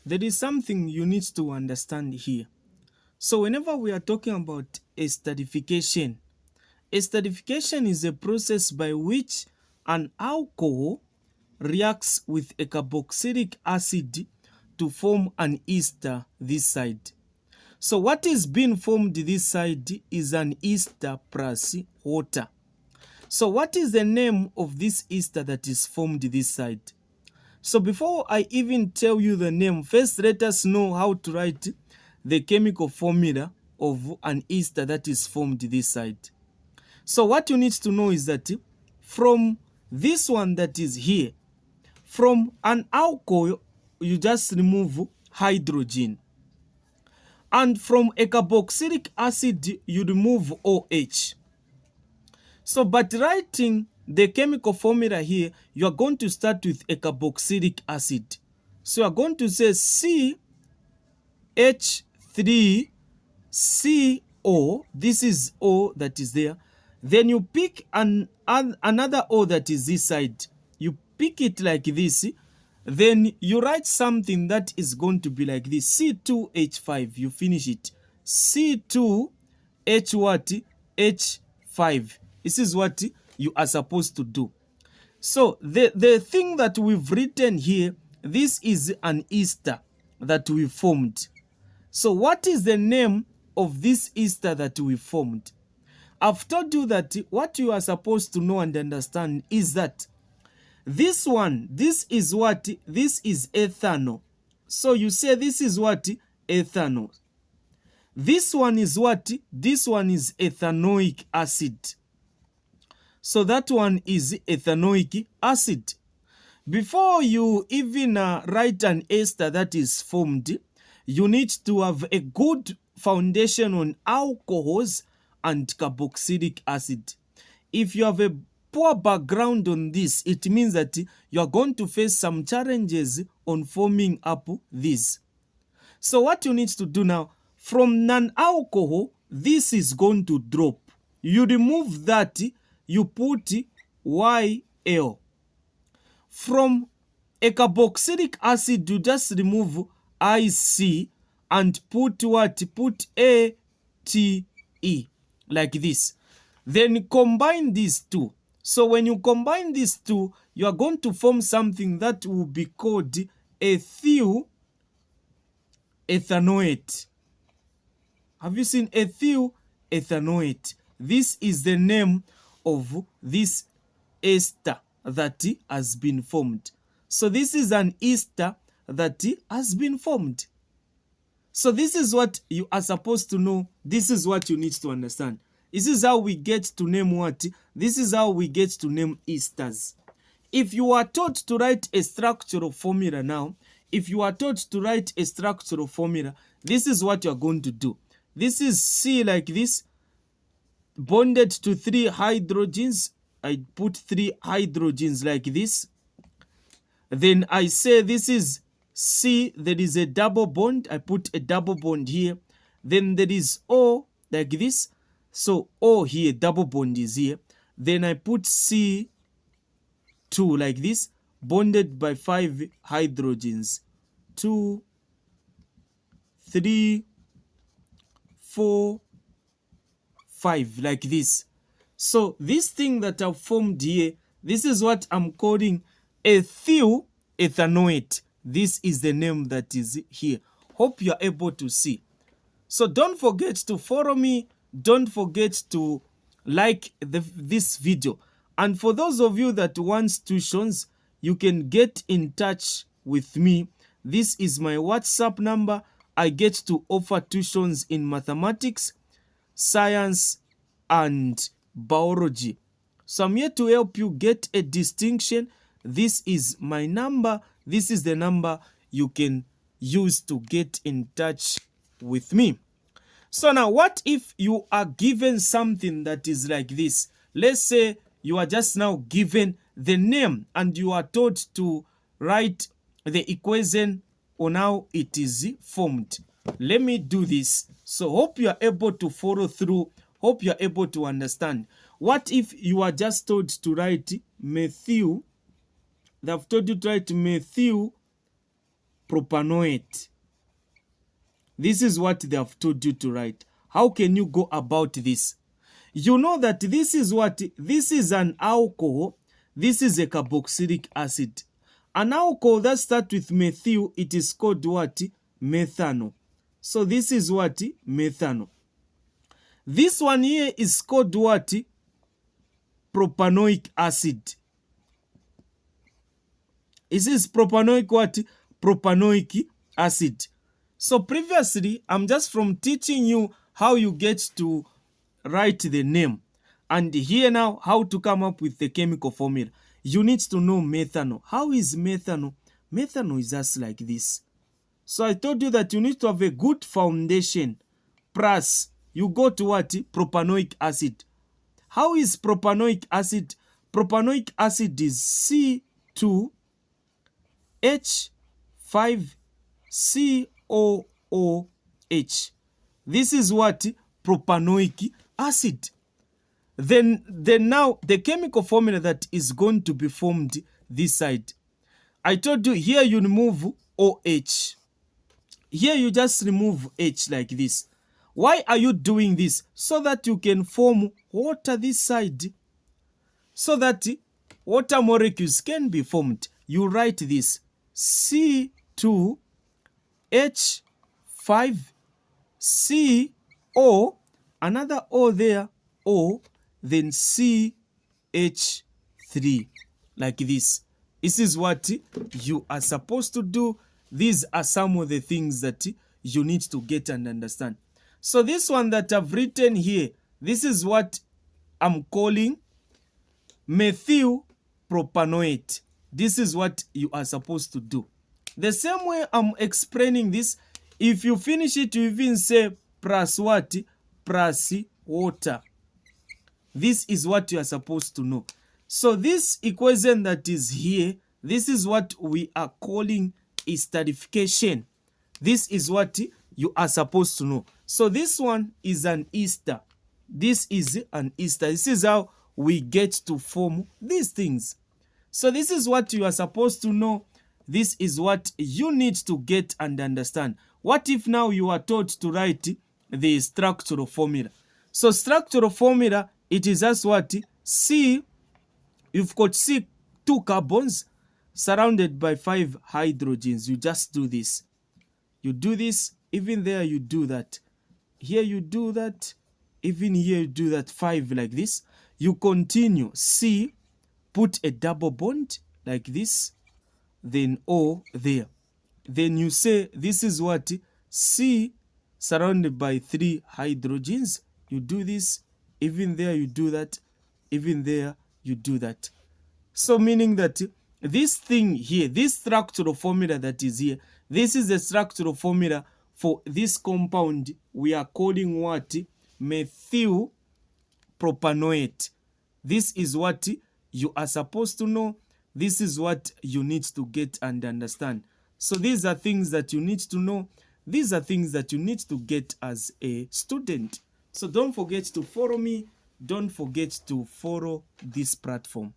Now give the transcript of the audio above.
there is something you need to understand here. So whenever we are talking about esterification, esterification is a process by which an alcohol reacts with a carboxylic acid to form an ester this side. So what is being formed this side is an ester plus water. So what is the name of this ester that is formed this side? So before I even tell you the name, first let us know how to write the chemical formula of an ester that is formed this side. So what you need to know is that from this one that is here, from an alcohol, you just remove hydrogen. And from a carboxylic acid, you remove OH. So, but writing the chemical formula here, you are going to start with a carboxylic acid. So, you are going to say CH3CO. This is O that is there. Then you pick another O that is this side. You pick it like this. Then you write something that is going to be like this. C2H5. You finish it. C2H what? H5. This is what you are supposed to do. So the thing that we've written here, this is an ester that we formed. So what is the name of this ester that we formed? I've told you that what you are supposed to know and understand is that this one, this is what? This is ethanol. So you say this is what? Ethanol. This one is what? This one is ethanoic acid. So that one is ethanoic acid. Before you even write an ester that is formed, you need to have a good foundation on alcohols and carboxylic acid. If you have a poor background on this, it means that you are going to face some challenges on forming up this. So what you need to do now, from non-alcohol, this is going to drop. You remove that, you put YL. From a carboxylic acid, you just remove IC and put what? Put ATE, like this. Then combine these two. So when you combine these two, you are going to form something that will be called ethyl ethanoate. Have you seen ethyl ethanoate? This is the name of this ester that has been formed. So this is an ester that has been formed. So this is what you are supposed to know. This is what you need to understand. This is how we get to name what? This is how we get to name esters. If you are taught to write a structural formula now, if you are taught to write a structural formula, this is what you are going to do. This is C like this, bonded to 3 hydrogens. I put 3 hydrogens like this. Then I say this is C, there is a double bond. I put a double bond here. Then there is O like this. So O here, double bond is here. Then I put C2 like this, bonded by 5 hydrogens. 2, 3, 4, 5 like this. So this thing that I've formed here, this is what I'm calling ethyl ethanoate. This is the name that is here. Hope you are able to see. So don't forget to follow me. Don't forget to like this video. And for those of you that want tuitions, you can get in touch with me. This is my WhatsApp number. I get to offer tuitions in mathematics, science, and biology. So I'm here to help you get a distinction. This is my number. This is the number you can use to get in touch with me. So now, what if you are given something that is like this? Let's say you are just now given the name and you are told to write the equation on how it is formed. Let me do this. So hope you are able to follow through. Hope you are able to understand. What if you are just told to write methyl? They've told you to write methyl propanoate. This is what they have told you to write. How can you go about this? You know that this is what? This is an alcohol. This is a carboxylic acid. An alcohol that starts with methyl, it is called what? Methanol. So this is what? Methanol. This one here is called what? Propanoic acid. This is propanoic what? Propanoic acid. So previously, I'm just from teaching you how you get to write the name. And here now, how to come up with the chemical formula. You need to know methanol. How is methanol? Methanol is just like this. So I told you that you need to have a good foundation. Plus, you go to what? Propanoic acid. How is propanoic acid? Propanoic acid is C2H5COOH. This is what? Propanoic acid. Then now the chemical formula that is going to be formed this side. I told you here you remove OH. Here you just remove H like this. Why are you doing this? So that you can form water this side. So that water molecules can be formed. You write this C2H5CO, another O there, O, then CH3, like this. This is what you are supposed to do. These are some of the things that you need to get and understand. So this one that I've written here, this is what I'm calling methyl propanoate. This is what you are supposed to do. The same way I'm explaining this, if you finish it, you even say plus what? Plus water. This is what you are supposed to know. So this equation that is here, this is what we are calling esterification. This is what you are supposed to know. So this one is an ester. This is an ester. This is how we get to form these things. So this is what you are supposed to know. This is what you need to get and understand. What if now you are taught to write the structural formula? So structural formula, it is as what? C, you've got C, 2 carbons surrounded by 5 hydrogens. You just do this. You do this, even there you do that. Here you do that, even here you do that, 5 like this. You continue, C, put a double bond like this, then O there. Then you say this is what? C surrounded by 3 hydrogens. You do this, even there you do that, even there you do that. So meaning that this thing here, this structural formula that is here, this is the structural formula for this compound we are calling what? Methyl propanoate. This is what you are supposed to know. This is what you need to get and understand. So these are things that you need to know. These are things that you need to get as a student. So don't forget to follow me. Don't forget to follow this platform.